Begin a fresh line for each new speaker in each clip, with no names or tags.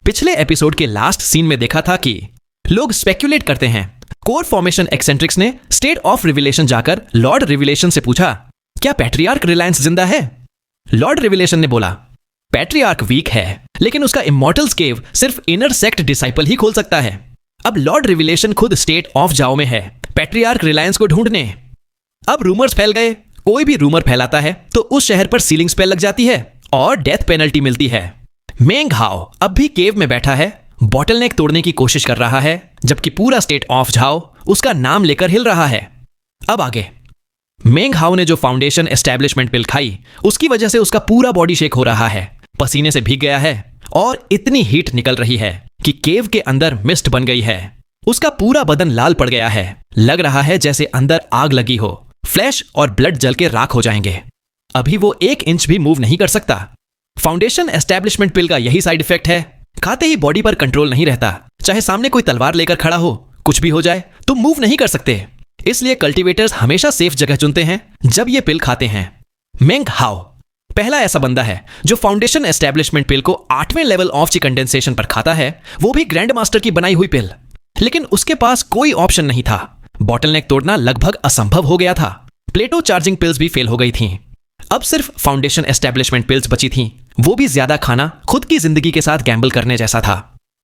पिछले एपिसोड के last scene में देखा था कि लोग स्पेक्यूलेट करते हैं। कोर फॉर्मेशन एक्सेंट्रिक्स ने स्टेट ऑफ रिविलेशन जाकर लॉर्ड रिविलेशन से पूछा, क्या पैट्रियार्क रिलायंस जिंदा है? लॉर्ड रिविलेशन ने बोला, पैट्रियार्क वीक है, लेकिन उसका इमॉर्टल्स केव सिर्फ इनर सेक्ट डिसाइपल ही खोल सकता है। अब लॉर्ड रिविलेशन खुद स्टेट ऑफ जाओ में है पैट्रियार्क रिलायंस को ढूंढने। अब रूमर्स फैल गए। कोई भी रूमर फैलाता है तो उस शहर पर सीलिंग स्पेल लग जाती है और डेथ पेनल्टी मिलती है। मेंग हाओ अब भी केव में बैठा है, बॉटलनेक तोड़ने की कोशिश कर रहा है, जबकि पूरा स्टेट ऑफ जाओ उसका नाम लेकर हिल रहा है। अब आगे, मेंग हाओ ने जो फाउंडेशन एस्टैब्लिशमेंट पिल खाई उसकी वजह से उसका पूरा बॉडी शेक हो रहा है, पसीने से भीग गया है और इतनी हीट निकल रही है कि केव के अंदर मिस्ट बन गई है। उसका पूरा बदन लाल पड़ गया है, लग रहा है जैसे अंदर आग लगी हो। फ्लैश और ब्लड जल के राख हो जाएंगे। अभी वो 1 इंच भी मूव नहीं कर सकता। फाउंडेशन एस्टैब्लिशमेंट पिल का यही साइड इफेक्ट है, खाते ही बॉडी पर कंट्रोल नहीं रहता। चाहे सामने कोई तलवार लेकर खड़ा हो, कुछ भी हो जाए, तुम मूव नहीं कर सकते। इसलिए कल्टीवेटर्स हमेशा सेफ जगह चुनते हैं जब ये पिल खाते हैं। मेंग हाओ पहला ऐसा बंदा है जो फाउंडेशन एस्टैब्लिशमेंट पिल को 8वें लेवल ऑफ ची कंडेंसेशन पर खाता है, वो भी ग्रैंड मास्टर की बनाई हुई पिल। लेकिन उसके पास कोई ऑप्शन नहीं था। बॉटलनेक तोड़ना लगभग असंभव हो गया था। प्लेटो चार्जिंग पिल्स भी फेल हो गई थीं। अब सिर्फ फाउंडेशन एस्टैब्लिशमेंट पिल्स बची थीं। वो भी ज्यादा खाना खुद की जिंदगी के साथ गैम्बल करने जैसा था।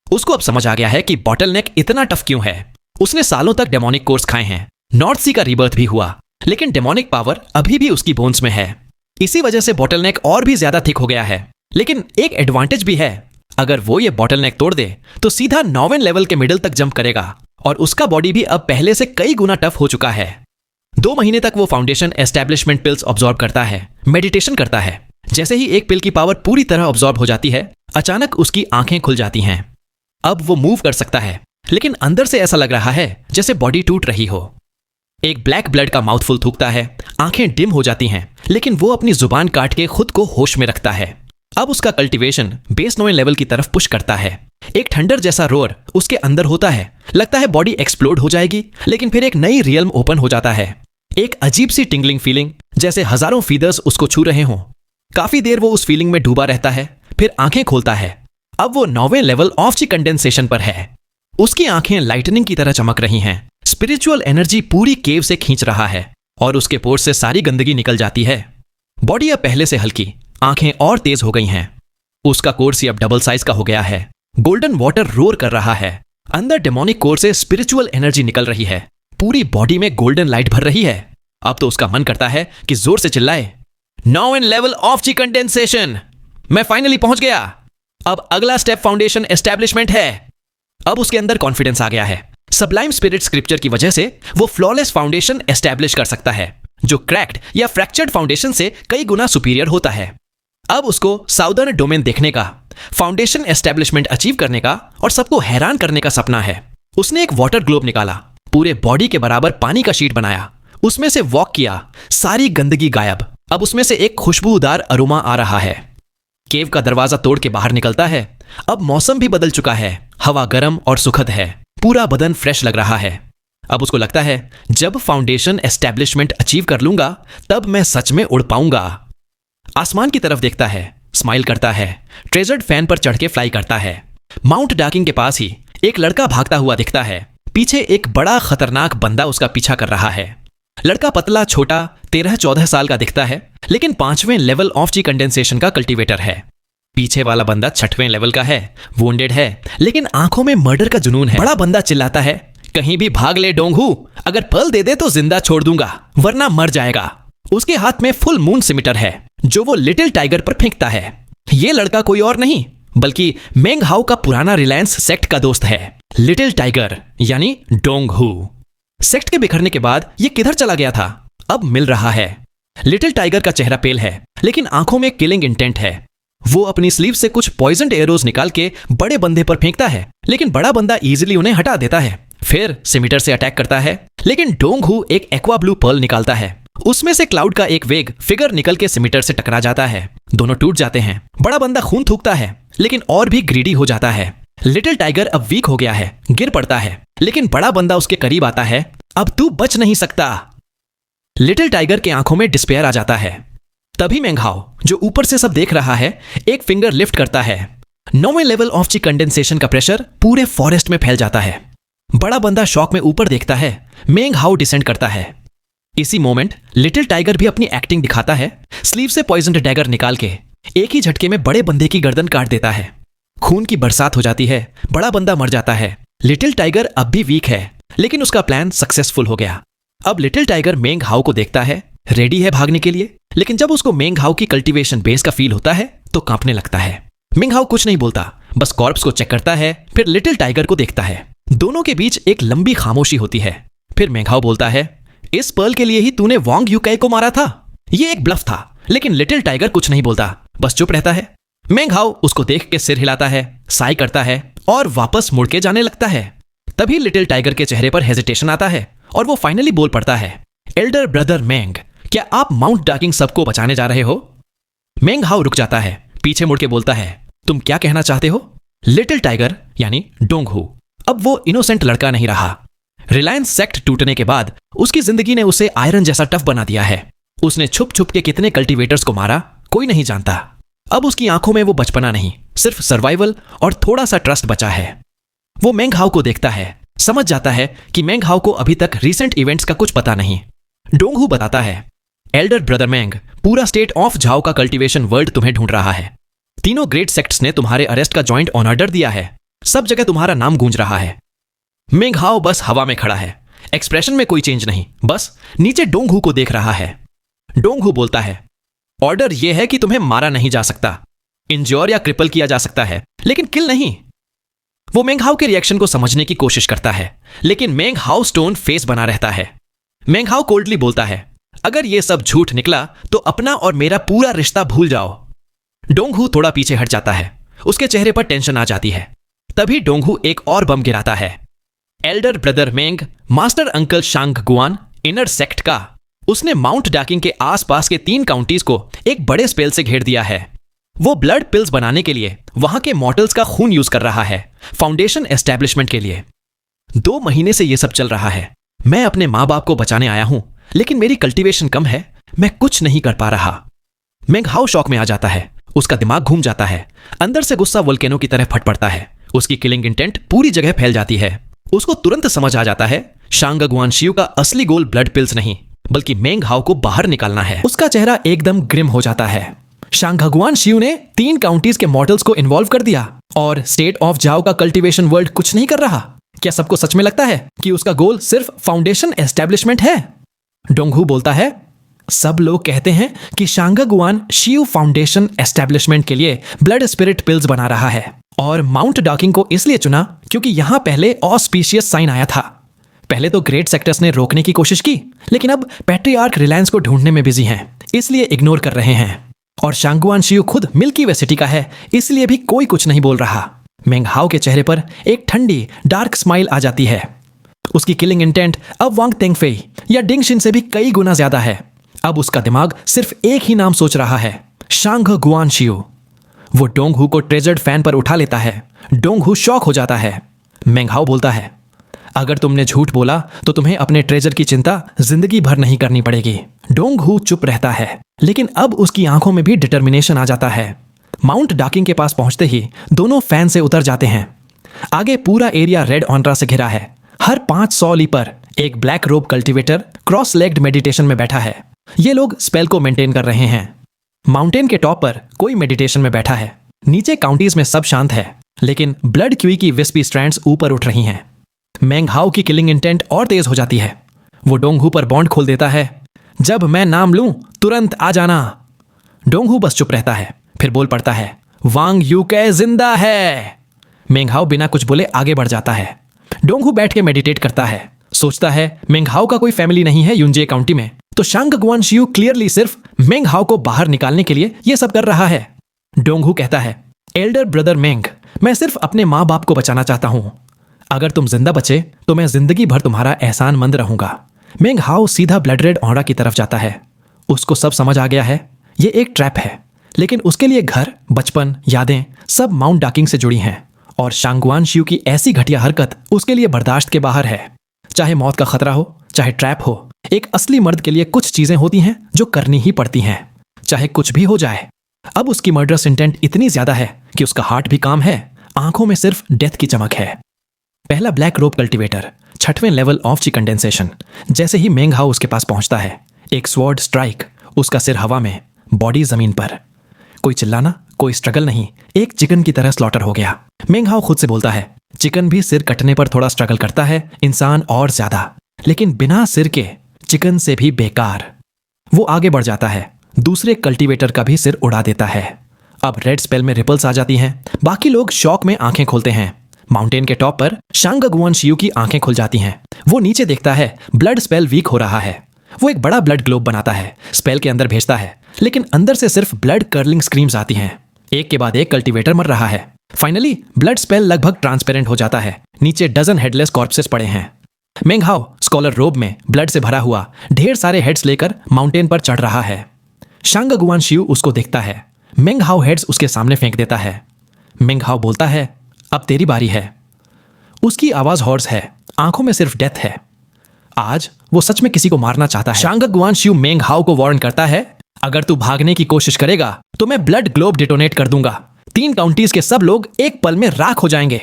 उसको अब समझ आ गया है कि बॉटलनेक इतना टफ क्यों है। उसने सालों तक डेमोनिक कोर्स खाए हैं, नॉर्थ सी का रीबर्थ भी हुआ, लेकिन डेमोनिक पावर अभी भी उसकी बोन्स में है। इसी वजह से बॉटलनेक और भी ज्यादा थिक हो गया है। लेकिन एक एडवांटेज भी है, अगर वो ये बॉटलनेक तोड़ दे तो सीधा 9वें लेवल के मिडिल तक जंप करेगा और उसका बॉडी भी अब पहले से कई गुना टफ हो चुका है। 2 महीने तक वो फाउंडेशन एस्टैब्लिशमेंट पिल्स ऑब्जॉर्ब करता है, मेडिटेशन करता है। जैसे ही एक पिल की पावर पूरी तरह ऑब्जॉर्ब हो जाती है, अचानक उसकी आंखें खुल जाती हैं। अब वो मूव कर सकता है, लेकिन अंदर से ऐसा लग रहा है जैसे बॉडी टूट रही हो। एक ब्लैक ब्लड का माउथफुल थूकता है, आंखें डिम हो जाती हैं, लेकिन वो अपनी जुबान काट के खुद को होश में रखता है। अब उसका कल्टीवेशन बेस 9 लेवल की तरफ पुश करता है। एक थंडर जैसा रोर उसके अंदर होता है। लगता है बॉडी एक्सप्लोड हो जाएगी, लेकिन फिर एक नई रियल्म ओपन हो जाता है। एक अजीब सी टिंगलिंग फीलिंग, जैसे हजारों फीदर्स उसको छू रहे हों। काफी देर वो उस फीलिंग में डूबा रहता है, फिर आंखें खोलता है। अब वो 9वें लेवल ऑफ ची कंडेंसेशन पर है। उसकी आंखें लाइटनिंग की तरह चमक रही हैं। स्पिरिचुअल एनर्जी पूरी केव से खींच रहा है और उसके पोर्स से सारी गंदगी निकल जाती है। बॉडी अब पहले से हल्की, आंखें और तेज हो गई हैं। उसका कोर्स अब डबल साइज का हो गया है। गोल्डन वाटर रोर कर रहा है। अंदर डेमोनिक कोर से स्पिरिचुअल एनर्जी निकल रही है। पूरी बॉडी में गोल्डन लाइट भर रही है। अब तो उसका मन करता है कि जोर से चिल्लाए, 9 लेवल ऑफ ची कंडेंसेशन, मैं फाइनली पहुंच गया। अब अगला स्टेप फाउंडेशन एस्टैब्लिशमेंट है। अब उसके अंदर कॉन्फिडेंस आ गया है। सबलाइम स्पिरिट स्क्रिप्चर की वजह से वो फ्लॉलेस फाउंडेशन एस्टैब्लिश कर सकता है, जो क्रैक्ड या फ्रैक्चर्ड फाउंडेशन से कई गुना सुपीरियर होता है। अब उसको साउदर्न डोमेन देखने का, फाउंडेशन एस्टैब्लिशमेंट अचीव करने का और सबको हैरान करने का सपना है। उसने एक वाटर ग्लोब निकाला, पूरे बॉडी के बराबर पानी का शीट बनाया, उसमें से वॉक किया, सारी गंदगी गायब। अब उसमें से एक खुशबूदार अरोमा आ रहा है। केव का दरवाजा तोड़ के बाहर निकलता है। अब मौसम भी बदल चुका है, हवा गर्म और सुखद है, पूरा बदन फ्रेश लग रहा है। अब उसको लगता है जब फाउंडेशन एस्टैब्लिशमेंट अचीव कर लूंगा तब मैं सच में उड़ पाऊंगा। आसमान की तरफ देखता है, स्माइल करता है, ट्रेजर्ड फैन पर चढ़ के फ्लाई करता है। माउंट डाकिंग के पास ही एक लड़का भागता हुआ दिखता है। पीछे एक बड़ा खतरनाक बंदा उसका पीछा कर रहा है। लड़का पतला, छोटा, 13-14 साल का दिखता है, लेकिन 5वें लेवल ऑफ ची कंडेंसेशन का कल्टीवेटर है। पीछे वाला बंदा 6वें लेवल का है, वुंडेड है, लेकिन आंखों में मर्डर का जुनून है। बड़ा बंदा चिल्लाता है, कहीं भी भाग ले डोंगहू, अगर पर्ल दे दे तो जिंदा छोड़ दूंगा, वरना मर जाएगा। उसके हाथ में फुल मून सिमिटर है, जो वो लिटिल टाइगर पर फेंकता है। ये लड़का कोई और नहीं बल्कि मेंग हाओ का पुराना रिलायंस सेक्ट का दोस्त है, लिटिल टाइगर यानी डोंगहू। सेक्ट के बिखरने के बाद ये किधर चला गया था, अब मिल रहा है। लिटिल टाइगर का चेहरा पेल है, लेकिन आंखों में किलिंग इंटेंट है। वो अपनी स्लीव से कुछ पॉइजन्ड एरोज निकाल के बड़े बंदे पर फेंकता है, लेकिन बड़ा बंदा इजीली उन्हें हटा देता है। फिर सिमिटर से अटैक करता है, लेकिन डोंगहू एक एक्वा ब्लू पर्ल निकालता है। उसमें से क्लाउड का एक वेग फिगर निकल के सिमिटर से टकरा जाता है। दोनों टूट जाते हैं। बड़ा बंदा खून थूकता है, लेकिन और भी ग्रीडी हो जाता है। लिटिल टाइगर अब वीक हो गया है, गिर पड़ता है, लेकिन बड़ा बंदा उसके करीब आता है। अब तू बच नहीं सकता। लिटिल टाइगर के आंखों में डिस्पेयर आ जाता है। तभी मेंग हाओ, जो ऊपर से सब देख रहा है, एक फिंगर लिफ्ट करता है। 9वें लेवल ऑफ ची कंडेंसेशन का प्रेशर पूरे फॉरेस्ट में फैल जाता है। बड़ा बंदा शॉक में ऊपर देखता है, मेंग हाउ डिसेंड करता है। इसी मोमेंट लिटिल टाइगर भी अपनी एक्टिंग दिखाता है। स्लीव से पॉइजन्ड डैगर निकाल के एक ही झटके में बड़े बंदे की गर्दन काट देता है। खून की बरसात हो जाती है, बड़ा बंदा मर जाता है। लिटिल टाइगर अब भी वीक है, लेकिन उसका प्लान सक्सेसफुल हो गया। अब लिटिल टाइगर मेंग हाउ को देखता है, रेडी है भागने के लिए, लेकिन जब उसको मेंग हाउ की कल्टीवेशन बेस का फील होता है तो कांपने लगता है। मेंग हाउ कुछ नहीं बोलता, बस कॉर्प्स को चेक करता है, फिर लिटिल टाइगर को देखता है। दोनों के बीच एक लंबी खामोशी होती है। फिर मेंग हाउ बोलता है, इस पर्ल के लिए ही तूने वांग यूकै को मारा था। ये एक ब्लफ था, लेकिन लिटिल टाइगर कुछ नहीं बोलता, बस चुप रहता है। मेंग हाउ उसको देख के सिर हिलाता है, साई करता है और वापस मुड़ के जाने लगता है। तभी लिटिल टाइगर के चेहरे पर हेजिटेशन आता है और वो फाइनली बोल पड़ता है, एल्डर ब्रदर मेंग, क्या आप माउंट डाकिंग सबको बचाने जा रहे हो? मेंग हाउ रुक जाता है, पीछे मुड़ के बोलता है, तुम क्या कहना चाहते हो? लिटिल टाइगर यानी डोंगहू अब वो इनोसेंट लड़का नहीं रहा। रिलायंस सेक्ट टूटने के बाद उसकी जिंदगी ने उसे आयरन जैसा टफ बना दिया है। उसने छुप छुप के कितने कल्टीवेटर्स को मारा कोई नहीं जानता। अब उसकी आंखों में वो बचपना नहीं, सिर्फ सर्वाइवल और थोड़ा सा ट्रस्ट बचा है। वो मेंग हाउ को देखता है, समझ जाता है कि मेंग हाउ को अभी तक रीसेंट इवेंट्स का कुछ पता नहीं। डोंगहू बताता है, एल्डर ब्रदर मेंग, पूरा स्टेट ऑफ झाओ का कल्टीवेशन वर्ल्ड तुम्हें ढूंढ रहा है। तीनों ग्रेट सेक्ट्स ने तुम्हारे अरेस्ट का जॉइंट ऑन ऑर्डर दिया है। सब जगह तुम्हारा नाम गूंज रहा है। मेंग हाउ बस हवा में खड़ा है, एक्सप्रेशन में कोई चेंज नहीं, बस नीचे डोंगहू को देख रहा है। डोंगहू बोलता है, ऑर्डर यह है कि तुम्हें मारा नहीं जा सकता, इंज्योर या क्रिपल किया जा सकता है, लेकिन किल नहीं। वो मेंग हाउ के रिएक्शन को समझने की कोशिश करता है, लेकिन मेंग हाउ स्टोन फेस बना रहता है। मेंग हाउ कोल्डली बोलता है, अगर यह सब झूठ निकला तो अपना और मेरा पूरा रिश्ता भूल जाओ। डोंगहू थोड़ा पीछे हट जाता है, उसके चेहरे पर टेंशन आ जाती है। तभी डोंगहू एक और बम गिराता है। Elder brother मेंग, master uncle शांग Guan, inner sect का, उसने माउंट डाकिंग के आसपास के 3 काउंटीज को एक बड़े स्पेल से घेर दिया है। वो ब्लड पिल्स बनाने के लिए वहां के मॉर्टल्स का खून यूज कर रहा है, फाउंडेशन एस्टेब्लिशमेंट के लिए। 2 महीने से ये सब चल रहा है। मैं अपने माँ बाप को बचाने आया हूं, लेकिन मेरी कल्टीवेशन कम है, मैं कुछ नहीं कर पा रहा। मेंग हाउ शॉक में आ जाता है, उसका दिमाग घूम जाता है, अंदर से गुस्सा वोल्केनो की तरह फट पड़ता है। उसकी किलिंग इंटेंट पूरी जगह फैल जाती है। उसको तुरंत समझ आ जाता है, शांग गुआनशियू का असली गोल ब्लड पिल्स नहीं, बल्कि मेंग हाउ को बाहर निकालना है। उसका चेहरा एकदम ग्रिम हो जाता है। शांग गुआनशियू ने 3 काउंटीज के मॉडल्स को इन्वॉल्व कर दिया और स्टेट ऑफ झाओ का कल्टीवेशन वर्ल्ड कुछ नहीं कर रहा। क्या सबको सच में लगता है कि उसका गोल सिर्फ फाउंडेशन एस्टेब्लिशमेंट है? डोंगहू बोलता है, सब लोग कहते हैं कि शांग गुआनशियू फाउंडेशन एस्टेब्लिशमेंट के लिए ब्लड स्पिरिट पिल्स बना रहा है और माउंट डॉकिंग को इसलिए चुना क्योंकि यहां पहले ऑस्पिशियस साइन आया था। पहले तो ग्रेट सेक्टर्स ने रोकने की कोशिश की, लेकिन अब पैट्रियार्क रिलायंस को ढूंढने में बिजी हैं, इसलिए इग्नोर कर रहे हैं। और शांग गुआनशियू खुद मिल्की वे सिटी का है, इसलिए भी कोई कुछ नहीं बोल रहा। मेंग हाउ के चेहरे पर एक ठंडी डार्क स्माइल आ जाती है। उसकी किलिंग इंटेंट अब वांग तेंगफेई या डिंगशिन से भी कई गुना ज्यादा है। अब उसका दिमाग सिर्फ एक ही नाम सोच रहा है, शांग गुआनशियू। वो डोंगहू को ट्रेजर्ड फैन पर उठा लेता है। डोंगहू शॉक हो जाता है। मेंग हाउ बोलता है, अगर तुमने झूठ बोला तो तुम्हें अपने ट्रेजर की चिंता जिंदगी भर नहीं करनी पड़ेगी। डोंगहू चुप रहता है, लेकिन अब उसकी आंखों में भी डिटर्मिनेशन आ जाता है। माउंट डॉकिंग के पास पहुंचते ही दोनों फैन से उतर जाते हैं। आगे पूरा एरिया रेड ऑनरा से घिरा है। हर 500 ली पर एक ब्लैक रोब कल्टीवेटर क्रॉस लेग्ड मेडिटेशन में बैठा है। ये लोग स्पेल को मेंटेन कर रहे हैं। माउंटेन के टॉप पर कोई मेडिटेशन में बैठा है। नीचे काउंटीज में सब शांत है, लेकिन ब्लड क्यूई की विस्पी स्ट्रैंड्स ऊपर उठ रही हैं। मेंग हाउ की किलिंग इंटेंट और तेज हो जाती है। वो डोंगहू पर बॉन्ड खोल देता है, जब मैं नाम लूं तुरंत आ जाना। डोंगहू बस चुप रहता है, फिर बोल पड़ता है, वांग यूकै जिंदा है। मेंग हाउ बिना कुछ बोले आगे बढ़ जाता है। डोंगहू बैठ के मेडिटेट करता है, सोचता है मेंग हाउ का कोई फैमिली नहीं है यूनजे काउंटी में, तो शांग गुआनशियू क्लियरली सिर्फ मेंग हाउ को बाहर निकालने के लिए ये सब कर रहा है। डोंगहू कहता है, एल्डर ब्रदर मेंग, मैं सिर्फ अपने माँ बाप को बचाना चाहता हूं। अगर तुम जिंदा बचे तो मैं जिंदगी भर तुम्हारा एहसानमंद रहूंगा। मेंग हाउ सीधा ब्लड रेड ऑरा की तरफ जाता है। उसको सब समझ आ गया है, ये एक ट्रैप है, लेकिन उसके लिए घर, बचपन, यादें सब माउंट डॉकिंग से जुड़ी हैं और शांग गुआनशियू की ऐसी घटिया हरकत उसके लिए बर्दाश्त के बाहर है। चाहे मौत का खतरा हो, चाहे ट्रैप हो, एक असली मर्द के लिए कुछ चीजें होती हैं जो करनी ही पड़ती हैं, चाहे कुछ भी हो जाए। अब उसकी मर्डरस इंटेंट इतनी ज्यादा है कि उसका हार्ट भी काम है, आंखों में सिर्फ डेथ की चमक है। पहला ब्लैक रोप कल्टीवेटर, 6वें लेवल ऑफ ची कंडेंसेशन। जैसे ही मेंग हाउ उसके पास पहुंचता है, एक स्वॉर्ड स्ट्राइक, उसका सिर हवा में, बॉडी जमीन पर। कोई चिल्लाना, कोई स्ट्रगल नहीं, एक चिकन की तरह स्लॉटर हो गया। मेंग हाउ खुद से बोलता है, चिकन भी सिर कटने पर थोड़ा स्ट्रगल करता है, इंसान और ज्यादा, लेकिन बिना सिर के चिकन से भी बेकार। वो आगे बढ़ जाता है, दूसरे कल्टीवेटर का भी सिर उड़ा देता है। अब रेड स्पेल में रिपल्स आ जाती हैं। बाकी लोग शॉक में आंखें खोलते हैं। माउंटेन के टॉप पर शांग गुआन शियू की आंखें खुल जाती हैं। वो नीचे देखता है, ब्लड स्पेल वीक हो रहा है। वो एक बड़ा ब्लड ग्लोब बनाता है, स्पेल के अंदर भेजता है, लेकिन अंदर से सिर्फ ब्लड कर्लिंग स्क्रीम्स आती हैं। एक के बाद एक कल्टीवेटर मर रहा है। फाइनली ब्लड स्पेल लगभग ट्रांसपेरेंट हो जाता है। नीचे डजन हेडलेस कॉर्पसेस पड़े हैं। मेंग हाउ स्कॉलर रोब में ब्लड से भरा हुआ ढेर सारे हेड्स लेकर माउंटेन पर चढ़ रहा है। शांग गुआन शियू उसको देखता है। मेंग हाउ हेड्स उसके सामने फेंक देता है। मेंग हाउ बोलता है, अब तेरी बारी है। उसकी आवाज हॉर्स है, आंखों में सिर्फ डेथ है। आज वो सच में किसी को मारना चाहता है। शांग गुआन शियू मेंग हाउ को वार्न करता है, अगर तू भागने की कोशिश करेगा तो मैं ब्लड ग्लोब डिटोनेट कर दूंगा। 3 काउंटीज के सब लोग एक पल में राख हो जाएंगे।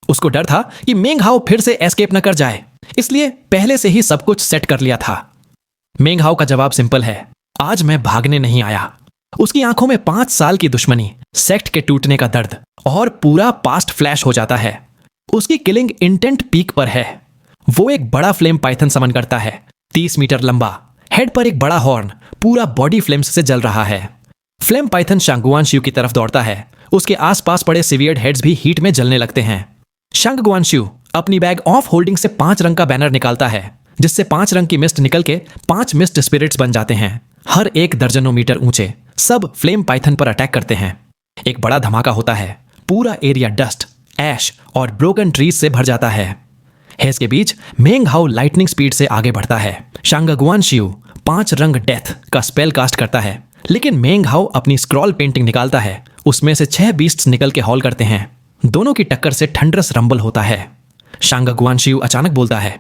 उसको डर था कि मेंग हाउ फिर से एस्केप न कर जाए, इसलिए पहले से ही सब कुछ सेट कर लिया था। मेंग हाउ का जवाब सिंपल है, आज मैं भागने नहीं आया। उसकी आंखों में 5 साल की दुश्मनी, सेक्ट के टूटने का दर्द और पूरा पास्ट फ्लैश हो जाता है। उसकी किलिंग इंटेंट पीक पर है। वो एक बड़ा फ्लेम पाइथन समन करता है, 30 मीटर लंबा, हेड पर एक बड़ा हॉर्न, पूरा बॉडी फ्लेम्स से जल रहा है। फ्लेम पाइथन शांग गुआन शियू की तरफ दौड़ता है। उसके आसपास पड़े सिवियर्ड हेड्स भी हीट में जलने लगते हैं। शांग गुआन शियू अपनी बैग ऑफ होल्डिंग से 5 रंग का बैनर निकालता है, जिससे 5 रंग की मिस्ट निकल के 5 मिस्ट स्पिरिट्स बन जाते हैं, हर एक दर्जनों मीटर ऊंचे। सब फ्लेम पाइथन पर अटैक करते हैं। एक बड़ा धमाका होता है। पूरा एरिया डस्ट, ऐश और ब्रोकन ट्रीज से भर जाता है। हेज के बीच मेंग हाउ लाइटनिंग स्पीड से आगे बढ़ता है। शांग गुआन शियू 5 रंग डेथ का स्पेल कास्ट करता है, लेकिन मेंग हाउ अपनी स्क्रॉल पेंटिंग निकालता है। उसमें से 6 बीस्ट्स निकल के हॉल करते हैं। दोनों की टक्कर से थंडरस रंबल होता है। शांग गुआन शियू अचानक बोलता है,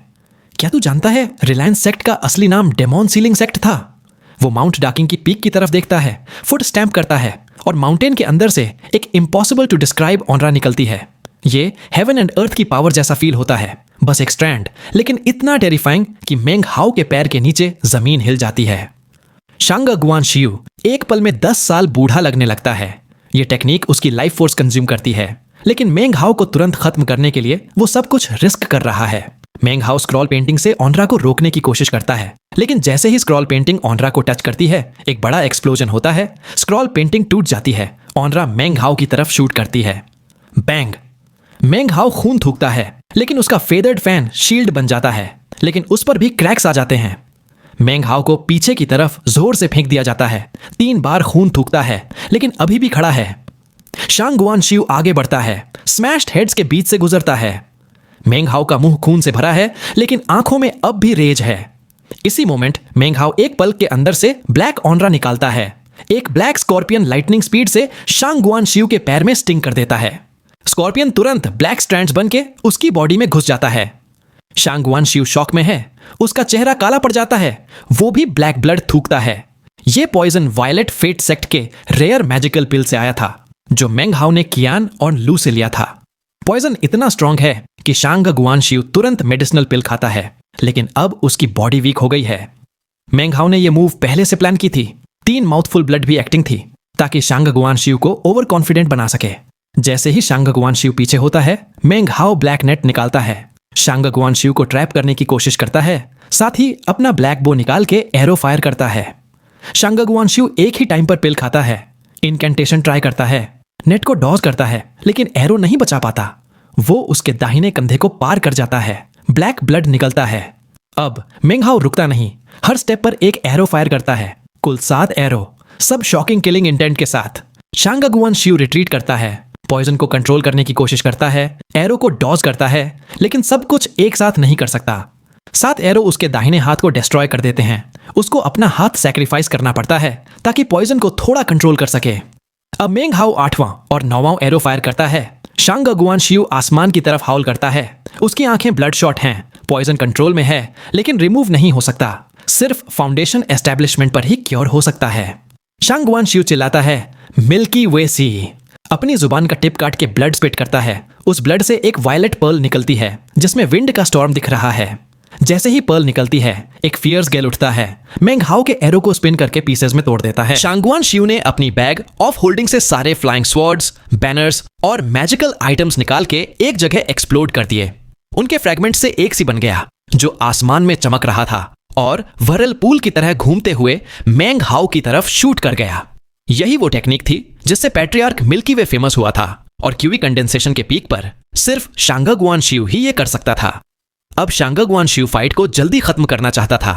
क्या तू जानता है रिलायंस सेक्ट का असली नाम डेमोन सीलिंग सेक्ट था? वो माउंट डाकिंग की पीक की तरफ देखता है, फुट स्टैम्प करता है और माउंटेन के अंदर से एक इम्पॉसिबल टू डिस्क्राइब ऑनरा निकलती है। ये हेवन एंड अर्थ की पावर जैसा फील होता है, बस एक स्ट्रैंड, लेकिन इतना टेरिफाइंग कि मेंग हाउ के पैर के नीचे जमीन हिल जाती है। शांग गुआन शियू एक पल में 10 साल बूढ़ा लगने लगता है। ये टेक्निक उसकी लाइफ फोर्स कंज्यूम करती है, लेकिन मेंग हाउ को तुरंत खत्म करने के लिए वो सब कुछ रिस्क कर रहा है। मेंग हाउ स्क्रॉल पेंटिंग से ऑनरा को रोकने की कोशिश करता है, लेकिन जैसे ही स्क्रॉल पेंटिंग ऑनरा को टच करती है, एक बड़ा एक्सप्लोजन होता है। स्क्रॉल पेंटिंग टूट जाती है। ऑनरा मेंग हाउ की तरफ शूट करती है। बैंग! मेंग हाउ खून थूकता है, लेकिन उसका फेदर्ड फैन शील्ड बन जाता है, लेकिन उस पर भी क्रैक्स आ जाते हैं। मेंग हाउ को पीछे की तरफ जोर से फेंक दिया जाता है। 3 बार खून थूकता है, लेकिन अभी भी खड़ा है। शांग गुआन शियू आगे बढ़ता है, स्मैश्ड हेड्स के बीच से गुजरता है। मेंग हाउ का मुंह खून से भरा है, लेकिन आंखों में अब भी रेज है। इसी मोमेंट मेंग हाउ एक पल के अंदर से ब्लैक ऑनरा निकालता है। एक ब्लैक स्कॉर्पियन लाइटनिंग स्पीड से शांग गुआन शियू के पैर में स्टिंग कर देता है। स्कॉर्पियन तुरंत ब्लैक स्ट्रैंड्स बन के उसकी बॉडी में घुस जाता है। शांग गुआन शियू शॉक में है। उसका चेहरा काला पड़ जाता है। वो भी ब्लैक ब्लड थूकता है। ये पॉइजन वायलेट फेट सेक्ट के रेयर मैजिकल पिल से आया था, जो मेंग हाउ ने कियान और लू से लिया था। पॉइजन इतना स्ट्रांग है कि शांग गुआन शियू तुरंत मेडिसिनल पिल खाता है, लेकिन अब उसकी बॉडी वीक हो गई है। मेंग हाउ ने यह मूव पहले से प्लान की थी। 3 माउथफुल ब्लड भी एक्टिंग थी, ताकि शांग गुआन शियू को ओवर कॉन्फिडेंट बना सके। जैसे ही शांग गुआन शियू पीछे होता है, मेंग हाउ ब्लैक नेट निकालता है। शांग गुआन शियू को ट्रैप करने की कोशिश करता है, साथ ही अपना ब्लैक बो निकाल के एरो फायर करता है। शांग गुआन शियू एक ही टाइम पर पिल खाता है, इनकेंटेशन ट्राई करता है, नेट को डॉज करता है, लेकिन एरो नहीं बचा पाता। वो उसके दाहिने कंधे को पार कर जाता है। ब्लैक ब्लड निकलता है। अब मेंग हाउ रुकता नहीं, हर स्टेप पर एक एरो फायर करता है। कुल 7 एरो, सब शॉकिंग किलिंग इंटेंट के साथ। शांग गुआन शियू रिट्रीट करता है, पॉइजन को कंट्रोल करने की कोशिश करता है, एरो को डॉज करता है, लेकिन सब कुछ एक साथ नहीं कर सकता। 7 एरो उसके दाहिने हाथ को डिस्ट्रॉय कर देते हैं। उसको अपना हाथ सैक्रिफाइस करना पड़ता है ताकि पॉइजन को थोड़ा कंट्रोल कर सके। अब मेंग हाउ 8वां और 9वां एरो फायर करता है। शांग गुआन शियू आसमान की तरफ हाउल करता है। उसकी आंखें ब्लड शॉट हैं, पॉइजन कंट्रोल में है, लेकिन रिमूव नहीं हो सकता। सिर्फ फाउंडेशन एस्टेब्लिशमेंट पर ही क्योर हो सकता है। शांग गुआन शियू चिल्लाता है, मिल्की वे सी अपनी जुबान का टिप काट के ब्लड स्पिट करता है। उस ब्लड से एक वायलेट पर्ल निकलती है जिसमें विंड का स्टॉर्म दिख रहा है। जैसे ही पर्ल निकलती है एक फियर्स गैल उठता है, मेंग हाओ के एरो को स्पिन करके पीसेस में तोड़ देता है। शांगुआन शियू ने अपनी बैग ऑफ होल्डिंग से सारे फ्लाइंग स्वॉर्ड्स, बैनर्स और मैजिकल आइटम्स निकाल के एक जगह एक्सप्लोड कर दिए। उनके फ्रैगमेंट से एक सी बन गया जो आसमान में चमक रहा था और व्हर्लपूल की तरह घूमते हुए मेंग हाओ की तरफ शूट कर गया। यही वो टेक्निक थी जिससे पैट्रियार्क मिल्की वे फेमस हुआ था और क्यूवी कंडेंसेशन के पीक पर सिर्फ शांगगुआन शियू ही ये कर सकता था। अब शांगगुआन शियू फाइट को जल्दी खत्म करना चाहता था।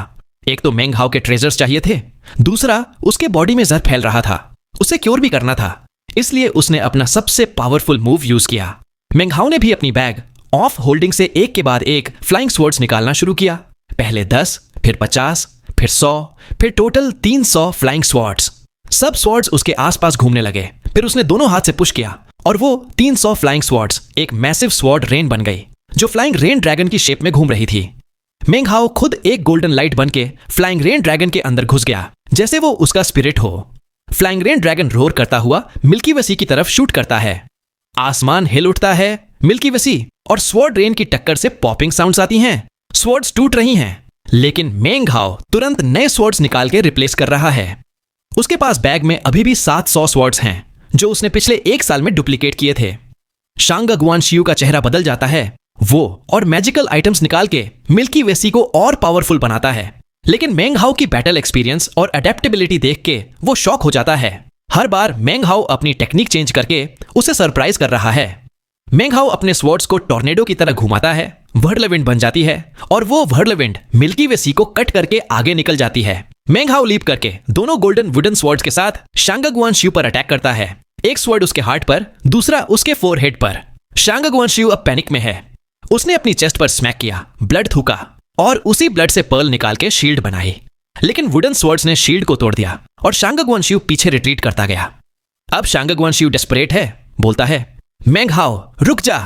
एक तो मेंग हाओ के ट्रेजर्स चाहिए थे, दूसरा उसके बॉडी में जहर फैल रहा था, उसे क्योर भी करना था। इसलिए उसने अपना सबसे पावरफुल मूव यूज किया। मेंग हाओ ने भी अपनी बैग ऑफ होल्डिंग से एक के बाद एक फ्लाइंग स्वॉर्ड्स निकालना शुरू किया। पहले 10, फिर 50, फिर 100, फिर टोटल 300 फ्लाइंग स्वॉर्ड्स। सब स्वॉर्ड्स उसके आसपास घूमने लगे। फिर उसने दोनों हाथ से पुश किया और वो 300 फ्लाइंग स्वॉर्ड्स एक मैसिव स्वॉर्ड रेन बन गई जो फ्लाइंग रेन ड्रैगन की शेप में घूम रही थी। मेंग हाओ खुद एक गोल्डन लाइट बन के फ्लाइंग रेन ड्रैगन के अंदर घुस गया जैसे वो उसका स्पिरिट हो। फ्लाइंग रेन ड्रैगन रोर करता हुआ मिल्की वे सी की तरफ शूट करता है। आसमान हिल उठता है। मिल्की वे सी और स्वॉर्ड रेन की टक्कर से पॉपिंग साउंड्स आती हैं। स्वॉर्ड्स टूट रही हैं, लेकिन मेंग हाओ तुरंत नए स्वॉर्ड्स निकाल के रिप्लेस कर रहा है। उसके पास बैग में अभी भी 700 स्वॉर्ड्स हैं जो उसने पिछले 1 साल में डुप्लीकेट किए थे। शांगगुआन शियू का चेहरा बदल जाता है। वो और मैजिकल आइटम्स निकाल के मिल्की वे सी को और पावरफुल बनाता है। लेकिन मेंग हाओ की बैटल एक्सपीरियंस और अडेप्टेबिलिटी देख के वो शॉक हो जाता है। हर बार मेंग हाओ अपनी टेक्निक चेंज करके उसे सरप्राइज कर रहा है। मेंग हाओ अपने स्वॉर्ड्स को टॉर्नेडो की तरह घुमाता है, व्हर्लविंड बन जाती है और वो व्हर्लविंड मिल्की वे सी को कट करके आगे निकल जाती है। मेंग हाओ लीप करके दोनों गोल्डन वुडन स्वॉर्ड्स के साथ शांगगुआन शियू पर अटैक करता है। एक स्वॉर्ड उसके हार्ट पर, दूसरा उसके फोरहेड पर। शांगगुआन शियू अब पैनिक में है। उसने अपनी चेस्ट पर स्मैक किया, ब्लड थूका और उसी ब्लड से पर्ल निकाल के शील्ड बनाई। लेकिन वुडन स्वॉर्ड्स ने शील्ड को तोड़ दिया और शांगगुआन शियू पीछे रिट्रीट करता गया। अब शांगगुआन शियू डेस्परेट है, बोलता है, मेंग हाओ रुक जा,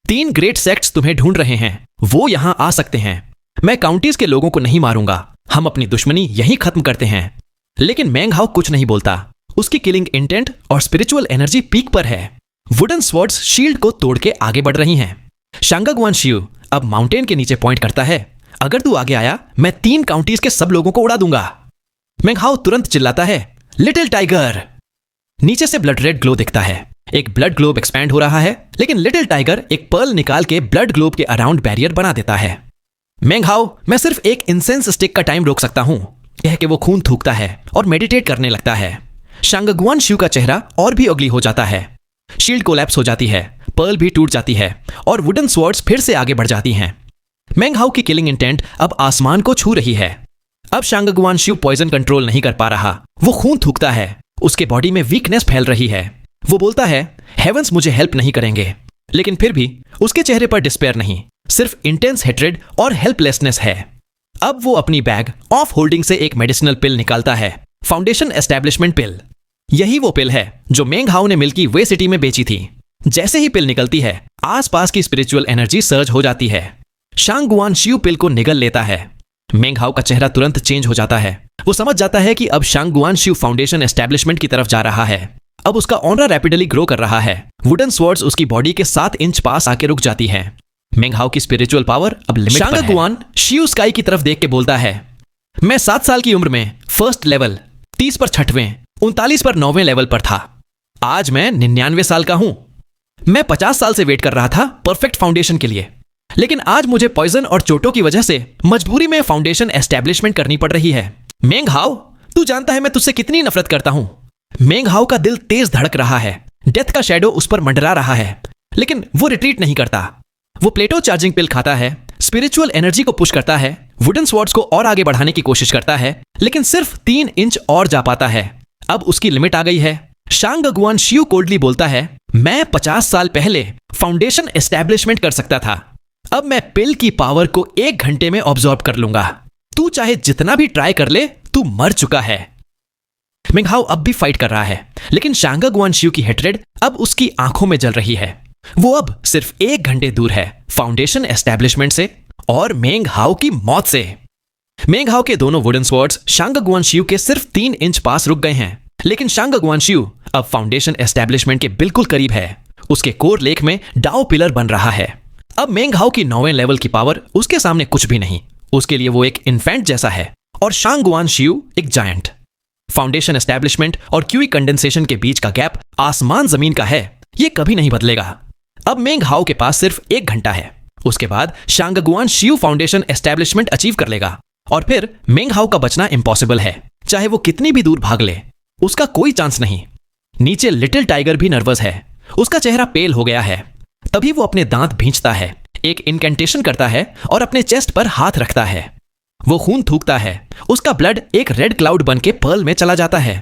3 ग्रेट सेक्ट्स तुम्हें ढूंढ रहे हैं, वो यहां आ सकते हैं। मैं काउंटीज के लोगों को नहीं मारूंगा, हम अपनी दुश्मनी यहीं खत्म करते हैं। लेकिन मेंग हाओ कुछ नहीं बोलता। उसकी किलिंग इंटेंट और स्पिरिचुअल एनर्जी पीक पर है। वुडन स्वॉर्ड्स शील्ड को तोड़ के आगे बढ़ रही हैं। शांगगुआन शियू अब माउंटेन के नीचे पॉइंट करता है, अगर तू आगे आया मैं 3 काउंटीज के सब लोगों को उड़ा दूंगा। मेंग हाओ तुरंत चिल्लाता है, लिटिल टाइगर। नीचे से ब्लड रेड ग्लो दिखता है। एक ब्लड ग्लोब एक्सपैंड हो रहा है, लेकिन लिटिल टाइगर एक पर्ल निकाल के ब्लड ग्लोब के अराउंड बैरियर बना देता है। मेंग हाओ, मैं सिर्फ एक इंसेंस स्टिक का टाइम रोक सकता हूं, कह के वो खून थूकता है और मेडिटेट करने लगता है। शांगगुआन शियू का चेहरा और भी अगली हो जाता है। शील्ड कोलैप्स हो जाती है, पर्ल भी टूट जाती है और वुडन स्वॉर्ड्स फिर से आगे बढ़ जाती हैं। मेंग हाओ की किलिंग इंटेंट अब आसमान को छू रही है। अब शांगगुआन शियू पॉइजन कंट्रोल नहीं कर पा रहा। वो खून थूकता है, उसके बॉडी में वीकनेस फैल रही है। वो बोलता है, हेवंस मुझे हेल्प नहीं करेंगे। लेकिन फिर भी उसके चेहरे पर डिस्पेयर नहीं, सिर्फ इंटेंस हेट्रेड और हेल्पलेसनेस है। अब वो अपनी बैग ऑफ होल्डिंग से एक मेडिसिनल पिल निकालता है, फाउंडेशन एस्टैब्लिशमेंट पिल। यही वो पिल है जो मेंग हाओ ने मिल्की वे सिटी में बेची थी। जैसे ही पिल निकलती है, आसपास की स्पिरिचुअल एनर्जी सर्ज हो जाती है। शांगगुआन शियू पिल को निगल लेता है। मेंग हाओ का चेहरा तुरंत चेंज हो जाता है। वो समझ जाता है कि अब शांगगुआन शियू फाउंडेशन एस्टैब्लिशमेंट की तरफ जा रहा है। अब उसका ऑनरा रैपिडली ग्रो कर रहा है। वुडन स्वॉर्ड्स उसकी बॉडी के 7 इंच पास आके रुक जाती है। मेंग हाओ की स्पिरिचुअल पावर अब लिमिट पर है। शांगगुआन शियू स्काई की तरफ देख के बोलता है, मैं 7 साल की उम्र में फर्स्ट लेवल, 30 पर 6वें, 39 पर 9वें लेवल पर था। आज मैं 99 साल का हूं। मैं 50 साल से वेट कर रहा था परफेक्ट फाउंडेशन के लिए, लेकिन आज मुझे पॉइजन और चोटों की वजह से मजबूरी में फाउंडेशन एस्टैब्लिशमेंट करनी पड़ रही है। मेंग हाओ, तू जानता है मैं तुझसे कितनी नफरत करता हूं। मेंग हाओ का दिल तेज धड़क रहा है। डेथ का शैडो उस पर मंडरा रहा है, लेकिन वो रिट्रीट नहीं करता। वो प्लेटो चार्जिंग पिल खाता है, स्पिरिचुअल एनर्जी को पुश करता है, वुडन स्वॉर्ड्स को और आगे बढ़ाने की कोशिश करता है, लेकिन सिर्फ 3 इंच और जा पाता है। अब उसकी लिमिट आ गई है। शांगगुआन शियू कोल्डली बोलता है, मैं 50 साल पहले फाउंडेशन एस्टैब्लिशमेंट कर सकता था। अब मैं पिल की पावर को 1 घंटे में ऑब्जॉर्ब कर लूंगा। तू चाहे जितना भी ट्राई कर ले, तू मर चुका है। मेंग हाओ अब भी फाइट कर रहा है, लेकिन शांगगुआन शियू की हेट्रेड अब उसकी आंखों में जल रही है। वो अब सिर्फ 1 घंटे दूर है फाउंडेशन एस्टैब्लिशमेंट से और मेंग हाओ की मौत से। मेंग हाओ के दोनों वुडन स्वॉर्ड्स शांगगुआन शियू के सिर्फ 3 इंच पास रुक गए हैं, लेकिन शांगगुआन शियू अब फाउंडेशन एस्टेब्लिशमेंट के बिल्कुल करीब है। उसके कोर लेक में डाओ पिलर बन रहा है। अब मेंग हाओ की 9वें लेवल की पावर उसके सामने कुछ भी नहीं। उसके लिए वो एक इन्फेंट जैसा है और शांगगुआन शियू एक जायंट। फाउंडेशन एस्टेब्लिशमेंट और क्यूई कंडेंसेशन के बीच का गैप आसमान जमीन का है। ये कभी नहीं बदलेगा। अब मेंग हाओ के पास सिर्फ 1 घंटा है। उसके बाद शांगगुआन शियू फाउंडेशन एस्टेब्लिशमेंट अचीव कर लेगा और फिर मेंग हाओ का बचना इम्पॉसिबल है। चाहे वो कितनी भी दूर भाग ले, उसका कोई चांस नहीं। नीचे लिटिल टाइगर भी नर्वस है। उसका चेहरा पेल हो गया है। तभी वो अपने दांत भींचता है, एक इनकेंटेशन करता है और अपने चेस्ट पर हाथ रखता है। वो खून थूकता है। उसका ब्लड एक रेड क्लाउड बन के पर्ल में चला जाता है।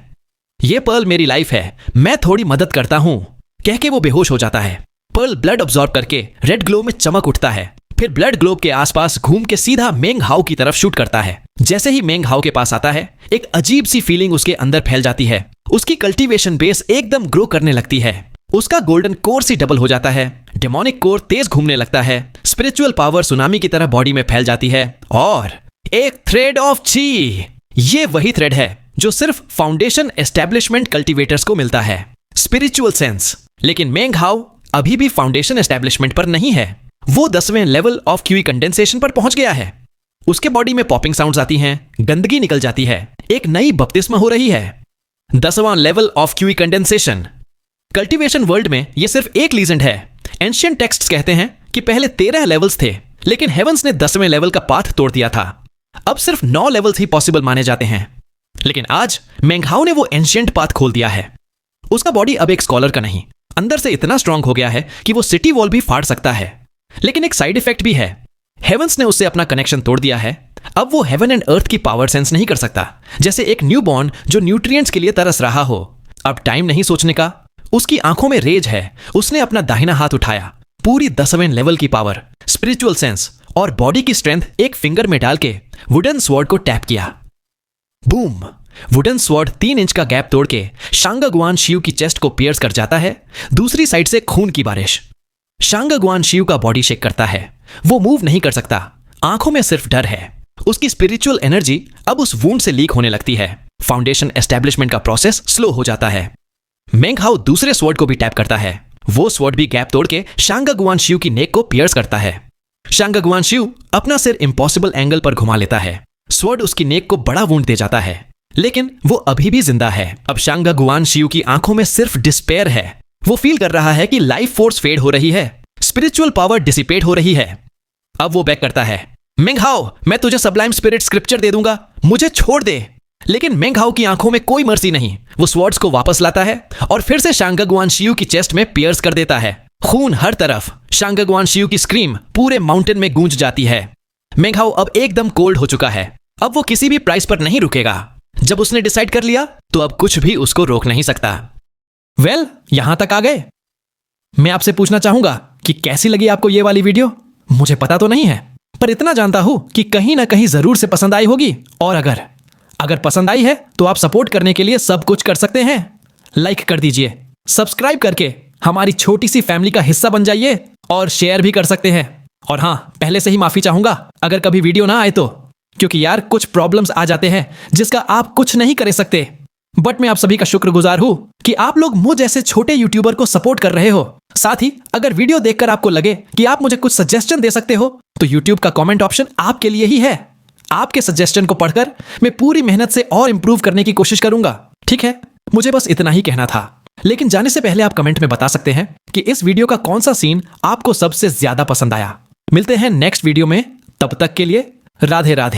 ये पर्ल मेरी लाइफ है, मैं थोड़ी मदद करता हूं, कह के वो बेहोश हो जाता है। पर्ल ब्लड अब्सॉर्ब करके रेड ग्लो में चमक उठता है। फिर ब्लड ग्लोब के आसपास घूम के सीधा मेंग हाओ की तरफ शूट करता है। जैसे ही मेंग हाओ के पास आता है, एक अजीब सी फीलिंग उसके अंदर फैल जाती है। उसकी कल्टीवेशन बेस एकदम ग्रो करने लगती है। उसका गोल्डन कोर सी डबल हो जाता है। डेमोनिक कोर तेज घूमने लगता है। स्पिरिचुअल पावर सुनामी की तरह बॉडी में फैल जाती है और एक थ्रेड ऑफ ची। ये वही थ्रेड है जो सिर्फ फाउंडेशन एस्टेब्लिशमेंट कल्टीवेटर्स को मिलता है, स्पिरिचुअल सेंस। लेकिन मेंग हाओ अभी भी फाउंडेशन एस्टेब्लिशमेंट पर नहीं है। वो 10वें लेवल ऑफ क्यूई कंडेंसेशन पर पहुंच गया है। उसके बॉडी में पॉपिंग साउंड्स आती हैं, गंदगी निकल जाती है, एक नई बपतिस्मा हो रही है। 10वां level of qi condensation. Cultivation world में ये सिर्फ एक लीजेंड है। एंशिएंट टेक्स्ट्स कहते हैं कि पहले 13 लेवल्स थे, लेकिन हेवंस ने 10वें लेवल का पाथ तोड़ दिया था। अब सिर्फ 9 लेवल्स ही पॉसिबल माने जाते हैं। लेकिन आज मेंग हाओ ने वो एंशिएंट पाथ खोल दिया है। उसका बॉडी अब एक स्कॉलर का नहीं, अंदर से इतना स्ट्रांग हो गया है कि वो सिटी वॉल भी फाड़ सकता है। लेकिन एक साइड इफेक्ट भी है। हेवंस ने उससे अपना कनेक्शन तोड़ दिया है। अब वो हेवन एंड अर्थ की पावर सेंस नहीं कर सकता, जैसे एक न्यूबॉर्न जो न्यूट्रिएंट्स के लिए तरस रहा हो। अब टाइम नहीं सोचने का। उसकी आंखों में रेज है। उसने अपना दाहिना हाथ उठाया। पूरी 10वें लेवल की पावर, स्पिरिचुअल सेंस और बॉडी की स्ट्रेंथ एक फिंगर में डाल के वुडन स्वॉर्ड को टैप किया। बूम! वुडन स्वॉर्ड 3 इंच का गैप तोड़ के शांगगुआन शियू की चेस्ट को पियर्स कर जाता है। दूसरी साइड से खून की बारिश। शांगगुआन शियू का बॉडी शेक करता है। वो मूव नहीं कर सकता। आंखों में सिर्फ डर है। उसकी स्पिरिचुअल एनर्जी अब उस वुंड से लीक होने लगती है। फाउंडेशन एस्टेब्लिशमेंट का प्रोसेस स्लो हो जाता है। मेंग हाओ दूसरे स्वॉर्ड को भी टैप करता है। वो स्वॉर्ड भी गैप तोड़ के शांगगुआन शियू की नेक को पियर्स करता है। शांगगुआन शियू अपना सिर इम्पॉसिबल एंगल पर घुमा लेता है। स्वॉर्ड उसकी नेक को बड़ा वुंड दे जाता है, लेकिन वो अभी भी जिंदा है। अब शांगगुआन शियू की आंखों में सिर्फ डिस्पेयर है। वो फील कर रहा है कि लाइफ फोर्स फेड हो रही है, स्पिरिचुअल पावर डिसिपेट हो रही है। अब वो बैक करता है। मेंग हाओ, मैं तुझे सबलाइम स्पिरिट स्क्रिप्चर दे दूंगा, मुझे छोड़ दे। लेकिन मेंग हाओ की आंखों में कोई मर्जी नहीं। वो स्वॉर्ड्स को वापस लाता है और फिर से शांगगुआन शियू की चेस्ट में पियर्स कर देता है। खून हर तरफ। शांगगुआन शियू की स्क्रीम पूरे माउंटेन में गूंज जाती है। मेंग हाओ अब एकदम कोल्ड हो चुका है। अब वो किसी भी प्राइस पर नहीं रुकेगा। जब उसने डिसाइड कर लिया तो अब कुछ भी उसको रोक नहीं सकता। वेल, यहां तक आ गए। मैं आपसे पूछना चाहूंगा कि कैसी लगी आपको ये वाली वीडियो। मुझे पता तो नहीं है, पर इतना जानता हूं कि कहीं ना कहीं जरूर से पसंद आई होगी। और अगर पसंद आई है तो आप सपोर्ट करने के लिए सब कुछ कर सकते हैं। लाइक कर दीजिए, सब्सक्राइब करके हमारी छोटी सी फैमिली का हिस्सा बन जाइए और शेयर भी कर सकते हैं। और हाँ, पहले से ही माफी चाहूंगा अगर कभी वीडियो ना आए तो, क्योंकि यार कुछ प्रॉब्लम्स आ जाते हैं जिसका आप कुछ नहीं कर सकते। बट मैं आप सभी का शुक्रगुजार हूं कि आप लोग मुझ जैसे छोटे यूट्यूबर को सपोर्ट कर रहे हो। साथ ही अगर वीडियो देखकर आपको लगे कि आप मुझे कुछ सजेशन दे सकते हो तो यूट्यूब का कमेंट ऑप्शन आपके लिए ही है। आपके सजेशन को पढ़कर मैं पूरी मेहनत से और इंप्रूव करने की कोशिश करूंगा। ठीक है, मुझे बस इतना ही कहना था। लेकिन जाने से पहले आप कमेंट में बता सकते हैं कि इस वीडियो का कौन सा सीन आपको सबसे ज्यादा पसंद आया। मिलते हैं नेक्स्ट वीडियो में, तब तक के लिए राधे राधे।